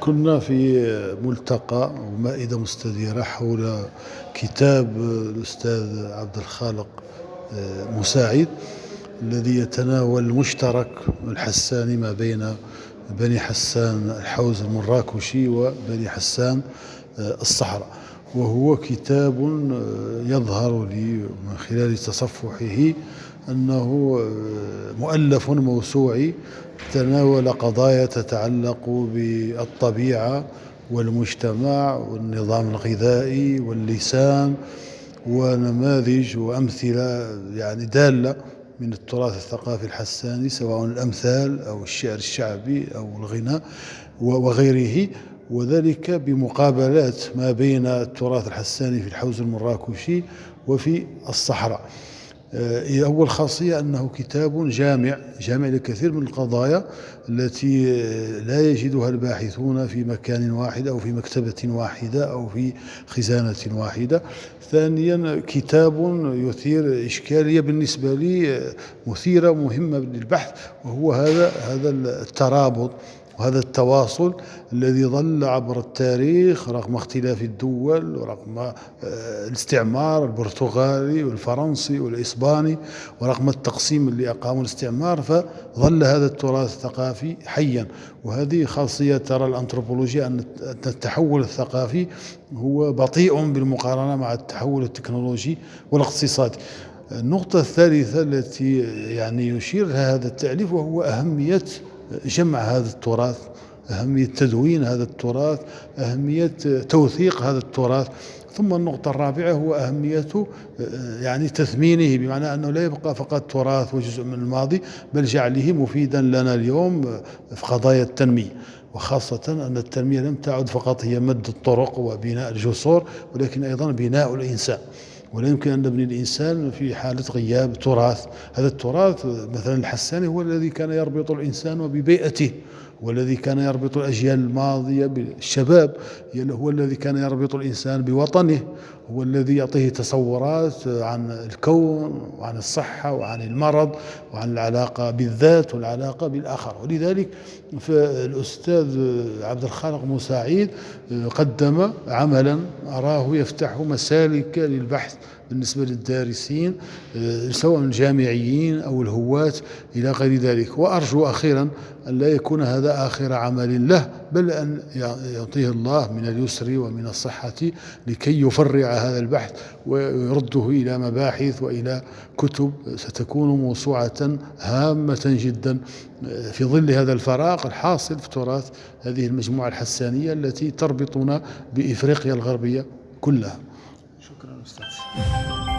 كنا في ملتقى ومائدة مستديرة حول كتاب الأستاذ عبد الخالق مساعد الذي يتناول المشترك الحساني ما بين بني حسان الحوز المراكشي وبني حسان الصحراء، وهو كتاب يظهر لي من خلال تصفحه أنه مؤلف موسوعي تناول قضايا تتعلق بالطبيعة والمجتمع والنظام الغذائي واللسان ونماذج وأمثلة يعني دالة من التراث الثقافي الحساني، سواء الأمثال أو الشعر الشعبي أو الغناء وغيره، وذلك بمقابلات ما بين التراث الحساني في الحوز المراكشي وفي الصحراء. أول خاصية أنه كتاب جامع لكثير من القضايا التي لا يجدها الباحثون في مكان واحد أو في مكتبة واحدة أو في خزانة واحدة. ثانيا، كتاب يثير إشكالية بالنسبة لي مثيرة مهمة للبحث، وهو هذا الترابط وهذا التواصل الذي ظل عبر التاريخ رغم اختلاف الدول ورغم الاستعمار البرتغالي والفرنسي والإسباني ورغم التقسيم اللي أقامه الاستعمار، فظل هذا التراث الثقافي حيا. وهذه خاصية ترى الأنثروبولوجيا، أن التحول الثقافي هو بطيء بالمقارنة مع التحول التكنولوجي والاقتصادي. النقطة الثالثة التي يعني يشير لها هذا التأليف وهو أهمية جمع هذا التراث، أهمية تدوين هذا التراث، أهمية توثيق هذا التراث. ثم النقطة الرابعة هو أهمية يعني تثمينه، بمعنى أنه لا يبقى فقط تراث وجزء من الماضي، بل جعله مفيدا لنا اليوم في قضايا التنمية، وخاصة أن التنمية لم تعد فقط هي مد الطرق وبناء الجسور، ولكن أيضا بناء الإنسان. ولا يمكن أن نبني الإنسان في حالة غياب تراث. هذا التراث مثلا الحساني هو الذي كان يربط الإنسان ببيئته، والذي كان يربط الأجيال الماضية بالشباب، هو الذي كان يربط الإنسان بوطنه، هو الذي يعطيه تصورات عن الكون وعن الصحة وعن المرض وعن العلاقة بالذات والعلاقة بالآخر. ولذلك فالأستاذ عبد الخالق مساعد قدم عملا أراه يفتح مسالك للبحث بالنسبة للدارسين، سواء الجامعيين أو الهواة إلى غير ذلك. وأرجو أخيرا أن لا يكون هذا آخر عمل له، بل أن يعطيه الله من اليسر ومن الصحة لكي يفرع هذا البحث ويرده إلى مباحث وإلى كتب ستكون موسوعة هامة جدا في ظل هذا الفراغ الحاصل في تراث هذه المجموعة الحسانية التي تربطنا بإفريقيا الغربية كلها. شكرا أستاذ.